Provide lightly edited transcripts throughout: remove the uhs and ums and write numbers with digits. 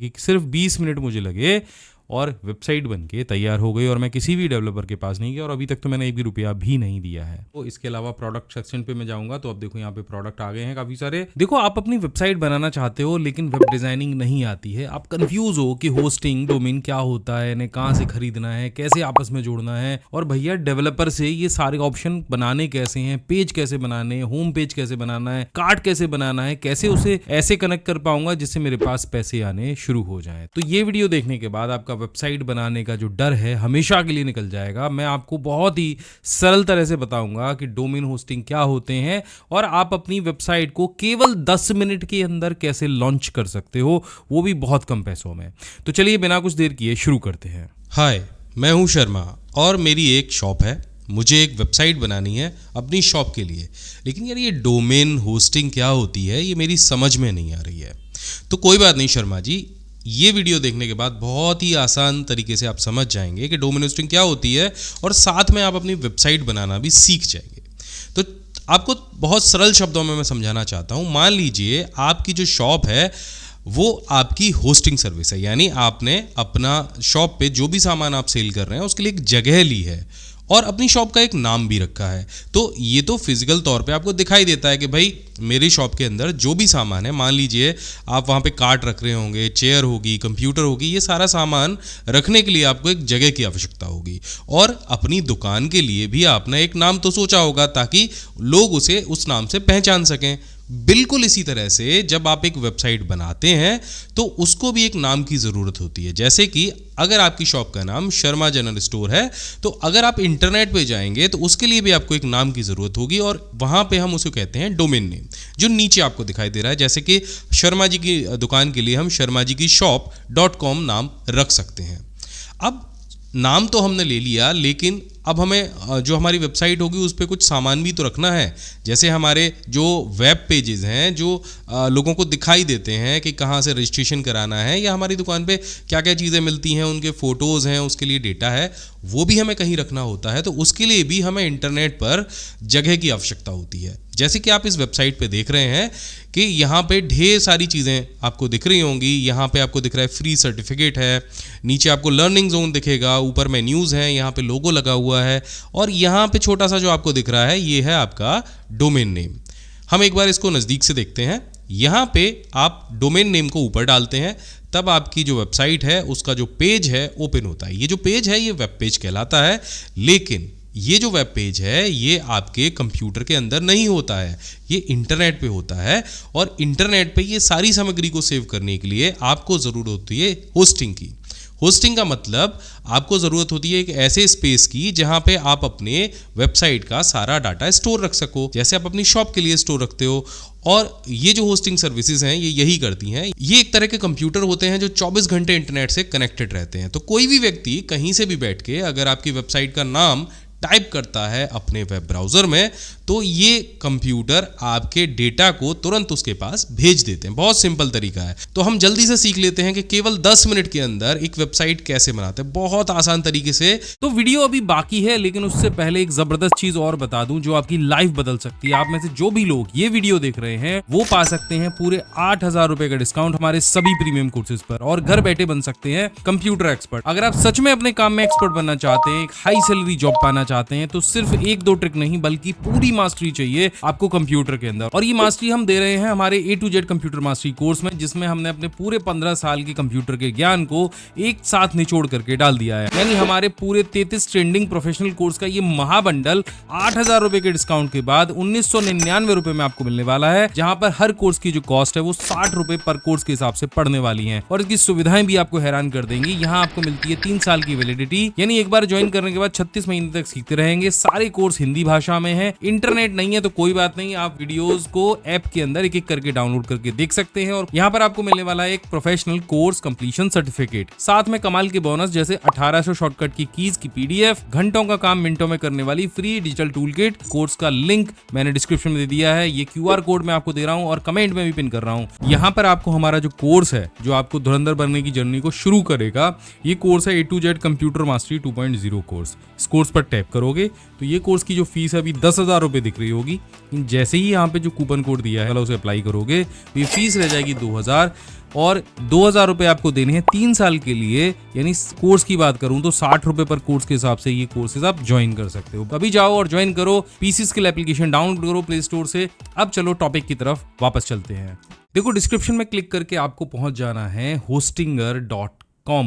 सिर्फ 20 मिनट मुझे लगे और वेबसाइट बनके तैयार हो गई और मैं किसी भी डेवलपर के पास नहीं गया और अभी तक तो मैंने एक भी रुपया भी नहीं दिया है। तो इसके अलावा प्रोडक्ट सेक्शन पे मैं जाऊंगा तो अब देखो यहाँ पे प्रोडक्ट आ गए हैं काफ़ी सारे। देखो आप अपनी वेबसाइट बनाना चाहते हो लेकिन वेब डिज़ाइनिंग नहीं आती है, आप कंफ्यूज हो कि होस्टिंग डोमेन क्या होता है, इन्हें कहाँ से खरीदना है, कैसे आपस में जोड़ना है, और भैया डेवलपर से ये सारे ऑप्शन बनाने कैसे हैं, पेज कैसे बनाने हैं, होम पेज कैसे बनाना है, कार्ड कैसे बनाना है, कैसे उसे ऐसे कनेक्ट कर पाऊंगा जिससे मेरे पास पैसे आने शुरू हो जाएं। तो ये वीडियो देखने के बाद आपका वेबसाइट बनाने का जो डर है हमेशा के लिए निकल जाएगा। मैं आपको बहुत ही सरल तरह से बताऊंगा कि डोमेन होस्टिंग क्या होते हैं और आप अपनी वेबसाइट को केवल 10 मिनट के अंदर कैसे लॉन्च कर सकते हो, वो भी बहुत कम पैसों में। तो चलिए बिना कुछ देर किए शुरू करते हैं। हाय, मैं हूं शर्मा और मेरी एक शॉप है। मुझे एक वेबसाइट बनानी है अपनी शॉप के लिए, लेकिन यार ये डोमेन होस्टिंग क्या होती है ये मेरी समझ में नहीं आ रही है। तो कोई बात नहीं शर्मा जी, ये वीडियो देखने के बाद बहुत ही आसान तरीके से आप समझ जाएंगे कि डोमेन होस्टिंग क्या होती है और साथ में आप अपनी वेबसाइट बनाना भी सीख जाएंगे। तो आपको बहुत सरल शब्दों में मैं समझाना चाहता हूँ। मान लीजिए आपकी जो शॉप है वो आपकी होस्टिंग सर्विस है, यानी आपने अपना शॉप पे जो भी सामान आप सेल कर रहे हैं उसके लिए एक जगह ली है और अपनी शॉप का एक नाम भी रखा है। तो ये तो फिजिकल तौर पे आपको दिखाई देता है कि भाई मेरी शॉप के अंदर जो भी सामान है, मान लीजिए आप वहाँ पे कार्ट रख रहे होंगे, चेयर होगी, कंप्यूटर होगी, ये सारा सामान रखने के लिए आपको एक जगह की आवश्यकता होगी। और अपनी दुकान के लिए भी आपने एक नाम तो सोचा होगा ताकि लोग उसे उस नाम से पहचान सकें। बिल्कुल इसी तरह से जब आप एक वेबसाइट बनाते हैं तो उसको भी एक नाम की ज़रूरत होती है। जैसे कि अगर आपकी शॉप का नाम शर्मा जनरल स्टोर है तो अगर आप इंटरनेट पे जाएंगे तो उसके लिए भी आपको एक नाम की ज़रूरत होगी और वहाँ पे हम उसे कहते हैं डोमेन नेम, जो नीचे आपको दिखाई दे रहा है। जैसे कि शर्मा जी की दुकान के लिए हम शर्मा जी की shop.com नाम रख सकते हैं। अब नाम तो हमने ले लिया, लेकिन अब हमें जो हमारी वेबसाइट होगी उस पर कुछ सामान भी तो रखना है। जैसे हमारे जो वेब पेजेस हैं जो लोगों को दिखाई देते हैं कि कहाँ से रजिस्ट्रेशन कराना है या हमारी दुकान पे क्या क्या चीज़ें मिलती हैं, उनके फ़ोटोज़ हैं, उसके लिए डेटा है, वो भी हमें कहीं रखना होता है। तो उसके लिए भी हमें इंटरनेट पर जगह की आवश्यकता होती है। जैसे कि आप इस वेबसाइट पे देख रहे हैं कि यहाँ पे ढेर सारी चीज़ें आपको दिख रही होंगी। यहाँ पे आपको दिख रहा है फ्री सर्टिफिकेट है, नीचे आपको लर्निंग जोन दिखेगा, ऊपर मेन्यूज़ हैं, यहाँ पे लोगो लगा हुआ है और यहाँ पे छोटा सा जो आपको दिख रहा है ये है आपका डोमेन नेम। हम एक बार इसको नज़दीक से देखते हैं। यहाँ पे आप डोमेन नेम को ऊपर डालते हैं तब आपकी जो वेबसाइट है उसका जो पेज है ओपन होता है। ये जो पेज है ये वेब पेज कहलाता है, लेकिन ये जो वेब पेज है ये आपके कंप्यूटर के अंदर नहीं होता है, ये इंटरनेट पे होता है। और इंटरनेट पे ये सारी सामग्री को सेव करने के लिए आपको ज़रूरत होती है होस्टिंग की। होस्टिंग का मतलब आपको ज़रूरत होती है एक ऐसे स्पेस की जहां पे आप अपने वेबसाइट का सारा डाटा स्टोर रख सको, जैसे आप अपनी शॉप के लिए स्टोर रखते हो। और ये जो होस्टिंग सर्विसेज हैं ये यही करती हैं। ये एक तरह के कंप्यूटर होते हैं जो 24 घंटे इंटरनेट से कनेक्टेड रहते हैं। तो कोई भी व्यक्ति कहीं से भी बैठ के अगर आपकी वेबसाइट का नाम टाइप करता है अपने वेब ब्राउज़र में तो ये कंप्यूटर आपके डेटा को तुरंत उसके पास भेज देते हैं। बहुत सिंपल तरीका है। तो हम जल्दी से सीख लेते हैं कि केवल 10 मिनट के अंदर एक वेबसाइट कैसे बनाते हैं, बहुत आसान तरीके से। तो वीडियो अभी बाकी है, लेकिन उससे पहले एक जबरदस्त चीज और बता दूं जो आपकी लाइफ बदल सकती है। आप में से जो भी लोग ये वीडियो देख रहे हैं वो पा सकते हैं पूरे 8,000 रुपए का डिस्काउंट हमारे सभी प्रीमियम कोर्सेज पर और घर बैठे बन सकते हैं कंप्यूटर एक्सपर्ट। अगर आप सच में अपने काम में एक्सपर्ट बनना चाहते हैं, एक हाई सैलरी जॉब पाना चाहते हैं, तो सिर्फ 1-2 ट्रिक नहीं बल्कि पूरी मास्टरी चाहिए आपको कंप्यूटर के अंदर। और ये मास्टरी हम दे रहे हैं हमारे A to Z computer mastery course में, जिसमें हमने अपने पूरे 15 साल के कंप्यूटर के ज्ञान को एक साथ निचोड़ करके डाल दिया है। यानी हमारे पूरे 33 ट्रेंडिंग प्रोफेशनल कोर्स का ये महाबंडल 8,000 रुपए के डिस्काउंट के बाद 1,999 रुपए में आपको मिलने वाला है, जहां पर हर कोर्स की जो कॉस्ट है वो 60 रुपए पर कोर्स के हिसाब से पड़ने वाली है। और इसकी सुविधाएं भी आपको हैरान कर देंगी। यहाँ आपको मिलती है 3 साल की वैलिडिटी, यानी एक बार ज्वाइन करने के बाद 36 महीने तक सीखते रहेंगे। सारे कोर्स हिंदी भाषा में है। इंटरनेट नहीं है तो कोई बात नहीं, आप वीडियोस को ऐप के अंदर एक एक करके डाउनलोड करके देख सकते हैं। और यहाँ पर आपको मिलने वाला है एक प्रोफेशनल कोर्स कंप्लीशन सर्टिफिकेट, साथ में कमाल के बोनस जैसे 1800 शॉर्टकट की कीज की PDF, घंटों का काम मिनटों में करने वाली free digital tool kit. Course का लिंक मैंने डिस्क्रिप्शन में दे दिया है, ये QR कोड मैं आपको दे रहा हूँ और कमेंट में भी पिन कर रहा हूँ। यहाँ पर आपको हमारा जो कोर्स है जो आपको धुरंधर बनने की जर्नी को शुरू करेगा, ये कोर्स है A to Z computer mastery 2.0 course. इस कोर्स पर टैप करोगे तो ये कोर्स की जो फीस है अभी 10,000 रुपए दिख रही होगी। जैसे ही यहाँ पे जो कूपन कोड दिया है उसे अप्लाई करोगे तो ये फीस रह जाएगी 2,000। और 2,000 रुपए आपको देने हैं 3 साल के लिए। यानी कोर्स की बात करूं तो 60 रुपए पर कोर्स के हिसाब से ये कोर्सेज आप ज्वाइन कर सकते हो। अभी जाओ और ज्वाइन करो, पीसी स्किल एप्लीकेशन डाउनलोड करो प्ले स्टोर से। अब चलो टॉपिक की तरफ वापस चलते हैं। देखो डिस्क्रिप्शन में क्लिक करके आपको पहुंच जाना है hostinger.com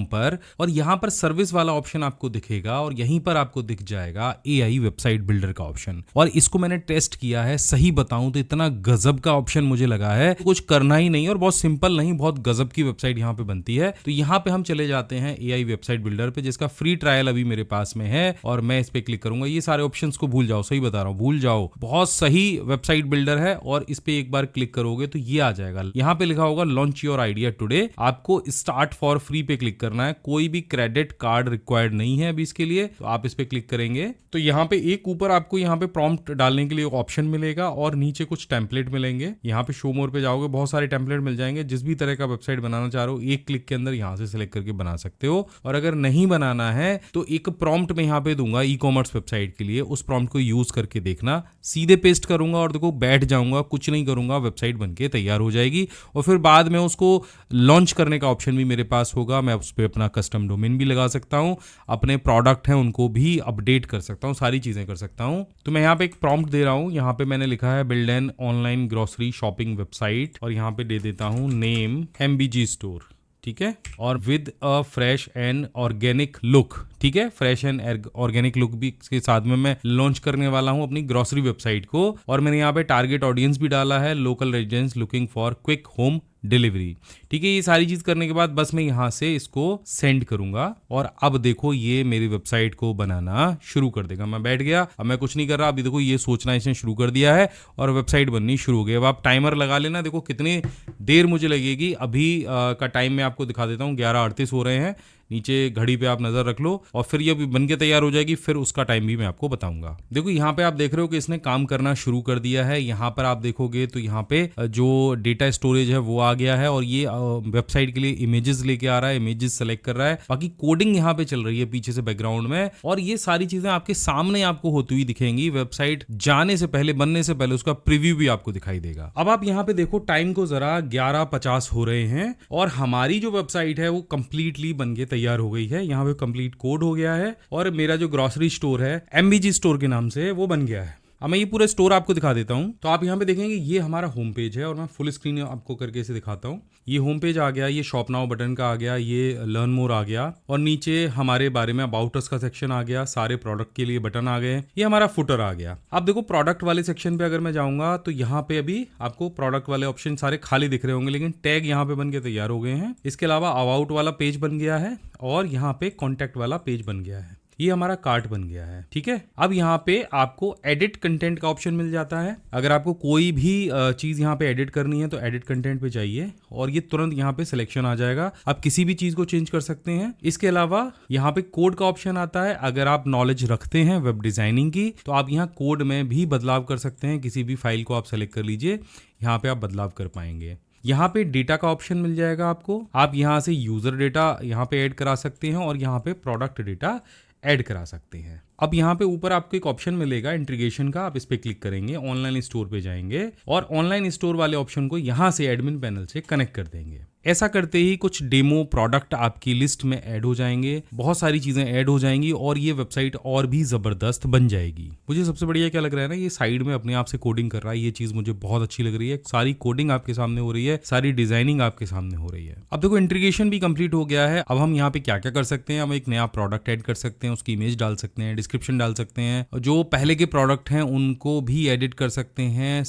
पर, और यहां पर सर्विस वाला ऑप्शन आपको दिखेगा और यहीं पर आपको दिख जाएगा AI वेबसाइट बिल्डर का ऑप्शन। और इसको मैंने टेस्ट किया है, सही बताऊं तो इतना गजब का ऑप्शन मुझे लगा है, कुछ करना ही नहीं और बहुत सिंपल नहीं, बहुत गजब की वेबसाइट यहां पे बनती है। तो यहां पे हम चले जाते हैं AI वेबसाइट बिल्डर पे, जिसका फ्री ट्रायल अभी मेरे पास में है और मैं इस पे क्लिक करूंगा। ये सारे ऑप्शंस को भूल जाओ, सही बता रहा हूं, भूल जाओ, बहुत सही वेबसाइट बिल्डर है। और इस पे एक बार क्लिक करोगे तो ये आ जाएगा, यहां पे लिखा होगा लॉन्च योर आइडिया टुडे। आपको स्टार्ट फॉर फ्री पे क्लिक करना है, कोई भी क्रेडिट कार्ड रिक्वायर्ड नहीं है अभी इसके लिए। तो आप इस पे क्लिक करेंगे तो यहाँ पे एक ऊपर आपको यहाँ पे प्रॉम्प्ट डालने के लिए ऑप्शन मिलेगा और नीचे कुछ टेम्पलेट मिलेंगे। यहाँ पे शो मोर पे जाओगे, बहुत सारे टेम्पलेट मिल जाएंगे। जिस भी तरह का वेबसाइट बनाना चाह रहे हो एक क्लिक के अंदर यहाँ से सिलेक्ट करके बना सकते हो। और अगर नहीं बनाना है तो एक प्रॉम्प्ट में यहाँ पे दूंगा ई कॉमर्स वेबसाइट के लिए, उस प्रॉम्प्ट को यूज करके देखना। सीधे पेस्ट करूंगा और देखो बैठ जाऊंगा, कुछ नहीं करूंगा, वेबसाइट बनके तैयार हो जाएगी। और फिर बाद में उसको लॉन्च करने का ऑप्शन भी मेरे पास होगा। मैं उस पर अपना कस्टम डोमेन भी लगा सकता हूं, अपने प्रोडक्ट हैं उनको भी अपडेट कर सकता हूं, सारी चीजें कर सकता हूं। तो मैं यहाँ पे एक प्रॉम्प्ट दे रहा हूं, यहाँ पे मैंने लिखा है build an online grocery shopping website, और यहाँ पे दे देता हूं नेम MBG स्टोर, ठीक है, और with a fresh and organic look, ठीक है, फ्रेश एंड ऑर्गेनिक लुक भी इसके साथ में मैं लॉन्च करने वाला हूं अपनी ग्रोसरी वेबसाइट को। और मैंने यहाँ पे टारगेट ऑडियंस भी डाला है, local residents looking for quick home delivery, ठीक है। ये सारी चीज करने के बाद बस मैं यहां से इसको सेंड करूंगा और अब देखो ये मेरी वेबसाइट को बनाना शुरू कर देगा। मैं बैठ गया, अब मैं कुछ नहीं कर रहा, अभी देखो ये सोचना इसने शुरू कर दिया है और वेबसाइट बननी शुरू हो गई। अब आप टाइमर लगा लेना, देखो कितनी देर मुझे लगेगी। अभी का टाइम मैं आपको दिखा देता हूँ, 11:38 हो रहे हैं। नीचे घड़ी पे आप नजर रख लो और फिर ये बन के तैयार हो जाएगी, फिर उसका टाइम भी मैं आपको बताऊंगा। देखो यहाँ पे आप देख रहे हो कि इसने काम करना शुरू कर दिया है। यहाँ पर आप देखोगे तो यहाँ पे जो डेटा स्टोरेज है वो आ गया है और ये वेबसाइट के लिए इमेजेस लेके आ रहा है, इमेजेस सेलेक्ट कर रहा है। बाकी कोडिंग यहाँ पे चल रही है पीछे से बैकग्राउंड में, और ये सारी चीजें आपके सामने आपको होती हुई दिखेंगी। वेबसाइट जाने से पहले, बनने से पहले उसका प्रीव्यू भी आपको दिखाई देगा। अब आप यहाँ पे देखो टाइम को जरा, 11:50 हो रहे हैं और हमारी जो वेबसाइट है वो कंप्लीटली बन के तैयार हो गई है। यहाँ पे कंप्लीट कोड हो गया है और मेरा जो ग्रोसरी स्टोर है MBG स्टोर के नाम से वो बन गया है। अब मैं ये पूरा स्टोर आपको दिखा देता हूँ। तो आप यहाँ पे देखेंगे ये हमारा होम पेज है और मैं फुल स्क्रीन आपको करके इसे दिखाता हूँ। ये होम पेज आ गया, ये शॉप नाउ बटन का आ गया, ये लर्न मोर आ गया और नीचे हमारे बारे में अबाउट अस का सेक्शन आ गया, सारे प्रोडक्ट के लिए बटन आ गए, ये हमारा फुटर आ गया। अब देखो प्रोडक्ट वाले सेक्शन पे अगर मैं जाऊंगा तो यहाँ पे अभी आपको प्रोडक्ट वाले ऑप्शन सारे खाली दिख रहे होंगे, लेकिन टैग यहाँ पे बन के तैयार हो गए हैं। इसके अलावा अबाउट वाला पेज बन गया है और यहाँ पे कॉन्टैक्ट वाला पेज बन गया है। ये हमारा कार्ट बन गया है, ठीक है। अब यहाँ पे आपको एडिट कंटेंट का ऑप्शन मिल जाता है। अगर आपको कोई भी चीज यहाँ पे एडिट करनी है तो एडिट कंटेंट पे जाइए और ये तुरंत यहाँ पे सिलेक्शन आ जाएगा। आप किसी भी चीज को चेंज कर सकते हैं। इसके अलावा यहाँ पे कोड का ऑप्शन आता है। अगर आप नॉलेज रखते हैं वेब डिजाइनिंग की तो आप यहाँ कोड में भी बदलाव कर सकते हैं। किसी भी फाइल को आप सेलेक्ट कर लीजिए, यहाँ पे आप बदलाव कर पाएंगे। यहाँ पे डेटा का ऑप्शन मिल जाएगा आपको। आप यहाँ से यूजर डेटा यहाँ पे ऐड करा सकते हैं और यहाँ पे प्रोडक्ट डेटा ऐड करा सकते हैं। अब यहाँ पे ऊपर आपको एक ऑप्शन मिलेगा इंटीग्रेशन का, आप इस पे क्लिक करेंगे, ऑनलाइन स्टोर पे जाएंगे और ऑनलाइन स्टोर वाले ऑप्शन को यहाँ से एडमिन पैनल से कनेक्ट कर देंगे। ऐसा करते ही कुछ डेमो प्रोडक्ट आपकी लिस्ट में ऐड हो जाएंगे, बहुत सारी चीजें ऐड हो जाएंगी और ये वेबसाइट और भी जबरदस्त बन जाएगी। मुझे सबसे बढ़िया क्या लग रहा है ना, ये साइड में अपने आप से कोडिंग कर रहा है, ये चीज मुझे बहुत अच्छी लग रही है। सारी कोडिंग आपके सामने हो रही है, सारी डिजाइनिंग आपके सामने हो रही है। अब देखो इंटीग्रेशन भी कंप्लीट हो गया है। अब हम यहाँ पे क्या क्या कर सकते हैं, हम एक नया प्रोडक्ट ऐड कर सकते हैं, उसकी इमेज डाल सकते हैं, डिस्क्रिप्शन डाल सकते हैं, जो पहले के प्रोडक्ट हैं उनको भी एडिट कर सकते हैं,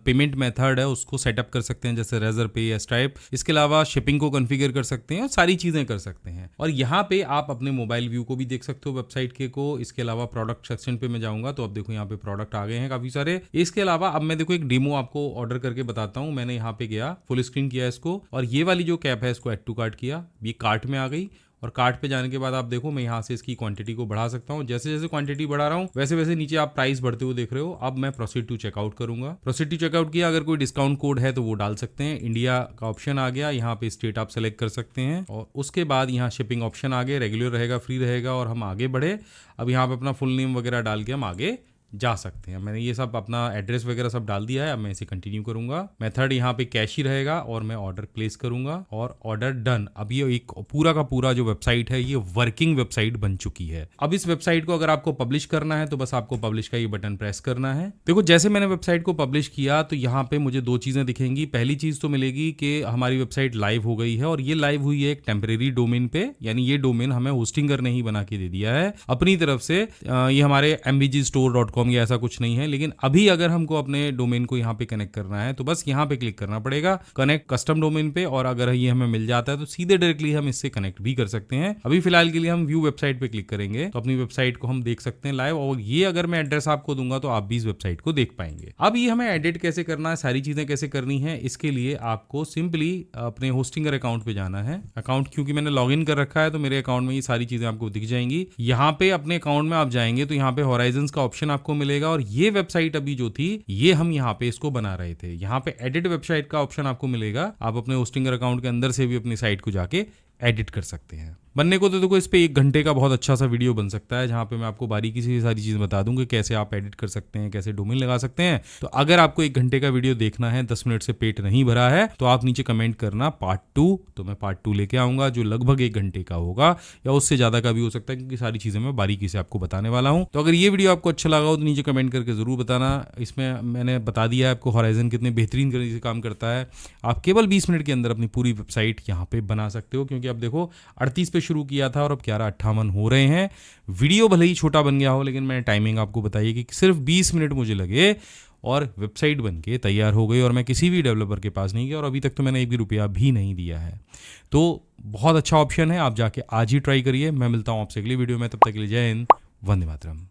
पेमेंट मेथड है उसको सेटअप कर सकते हैं जैसे रेजर पे या स्ट्राइप। इसके अलावा शिपिंग को कॉन्फ़िगर कर सकते हैं और सारी चीजें कर सकते हैं। और यहाँ पे आप अपने मोबाइल व्यू को भी देख सकते हो वेबसाइट के को। इसके अलावा प्रोडक्ट सेक्शन पे मैं जाऊंगा तो अब देखो यहाँ पे प्रोडक्ट आ गए हैं काफी सारे। इसके अलावा अब मैं देखो एक डेमो आपको ऑर्डर करके बताता हूँ। मैंने यहाँ पे गया, फुल स्क्रीन किया इसको और ये वाली जो कैप है इसको ऐड टू कार्ट किया, ये कार्ट में आ गई। और कार्ट पे जाने के बाद आप देखो मैं यहाँ से इसकी क्वांटिटी को बढ़ा सकता हूँ। जैसे जैसे क्वांटिटी बढ़ा रहा हूँ वैसे वैसे नीचे आप प्राइस बढ़ते हुए देख रहे हो। अब मैं प्रोसीड टू चेकआउट करूंगा। प्रोसीड टू चेकआउट किया, अगर कोई डिस्काउंट कोड है तो वो डाल सकते हैं। इंडिया का ऑप्शन आ गया, यहाँ पे स्टेट आप सेलेक्ट कर सकते हैं और उसके बाद यहाँ शिपिंग ऑप्शन आ गए, रेगुलर रहेगा, फ्री रहेगा और हम आगे बढ़े। अब यहाँ पे अपना फुल नेम वगैरह डाल के हम आगे जा सकते हैं। मैंने ये सब अपना एड्रेस वगैरह सब डाल दिया है। अब मैं इसे कंटिन्यू करूंगा। मेथड यहाँ पे कैश ही रहेगा और मैं ऑर्डर प्लेस करूंगा और ऑर्डर डन। अब ये एक पूरा का पूरा जो वेबसाइट है ये वर्किंग वेबसाइट बन चुकी है। अब इस वेबसाइट को अगर आपको पब्लिश करना है तो बस आपको पब्लिश का ये बटन प्रेस करना है। देखो जैसे मैंने वेबसाइट को पब्लिश किया तो यहाँ पे मुझे दो चीजें दिखेंगी। पहली चीज तो मिलेगी कि हमारी वेबसाइट लाइव हो गई है और ये लाइव हुई है एक टेम्परेरी डोमेन पे, यानी ये डोमेन हमें होस्टिंगर ने ही बना के दे दिया है अपनी तरफ से। ये हमारे mbgstore.com या ऐसा कुछ नहीं है। लेकिन अभी अगर हमको अपने डोमेन को यहाँ पे कनेक्ट करना है तो बस यहाँ पे क्लिक करना पड़ेगा कनेक्ट कस्टम डोमेन पे, और अगर ये हमें मिल जाता है तो सीधे डायरेक्टली हम इससे कनेक्ट भी कर सकते हैं। अभी फिलहाल के लिए हम व्यू वेबसाइट पे क्लिक करेंगे तो अपनी वेबसाइट को हम देख सकते हैं लाइव, और ये अगर मैं एड्रेस आपको दूंगा तो आप भी इस वेबसाइट को देख पाएंगे। अब ये हमें एडिट कैसे करना है, सारी चीजें कैसे करनी है, इसके लिए आपको सिंपली अपने होस्टिंगर अकाउंट पे जाना है। अकाउंट क्योंकि मैंने लॉगिन कर रखा है तो मेरे अकाउंट में ये सारी चीजें आपको दिख जाएंगी। यहाँ पे अपने अकाउंट में आप जाएंगे तो यहाँ पे होराइजन्स का ऑप्शन आपको मिलेगा, और ये वेबसाइट अभी जो थी ये हम यहाँ पे इसको बना रहे थे। यहाँ पे एडिट वेबसाइट का ऑप्शन आपको मिलेगा। आप अपने होस्टिंगर अकाउंट के अंदर से भी अपनी साइट को जाके एडिट कर सकते हैं। बनने को तो देखो इस पे 1 घंटे का बहुत अच्छा सा वीडियो बन सकता है, जहां पे मैं आपको बारीकी से सारी चीज़ें बता दूंगी कैसे आप एडिट कर सकते हैं, कैसे डोमेन लगा सकते हैं। तो अगर आपको 1 घंटे का वीडियो देखना है, 10 मिनट से पेट नहीं भरा है, तो आप नीचे कमेंट करना पार्ट 2, तो मैं पार्ट 2 लेके आऊंगा जो लगभग 1 घंटे का होगा या उससे ज़्यादा का भी हो सकता है, क्योंकि सारी चीज़ें मैं बारीकी से आपको बताने वाला हूँ। तो अगर ये वीडियो आपको अच्छा लगा हो तो नीचे कमेंट करके ज़रूर बताना। इसमें मैंने बता दिया है आपको होराइजन कितने बेहतरीन तरीके से काम करता है। आप केवल 20 मिनट के अंदर अपनी पूरी वेबसाइट यहाँ पे बना सकते हो, क्योंकि अब देखो 38 पे शुरू किया था और 11:58 हो रहे हैं। वीडियो भले ही छोटा बन गया हो, लेकिन मैंने टाइमिंग आपको बताई कि सिर्फ 20 मिनट मुझे लगे और वेबसाइट बनके तैयार हो गई, और मैं किसी भी डेवलपर के पास नहीं गया, और अभी तक तो मैंने 1 भी रुपया भी नहीं दिया है। तो बहुत अच्छा ऑप्शन है, आप जाके आज ही ट्राई करिए। मैं मिलता हूँ आपसे अगली वीडियो में, तब तक के लिए जय हिंद, वंदे मातरम।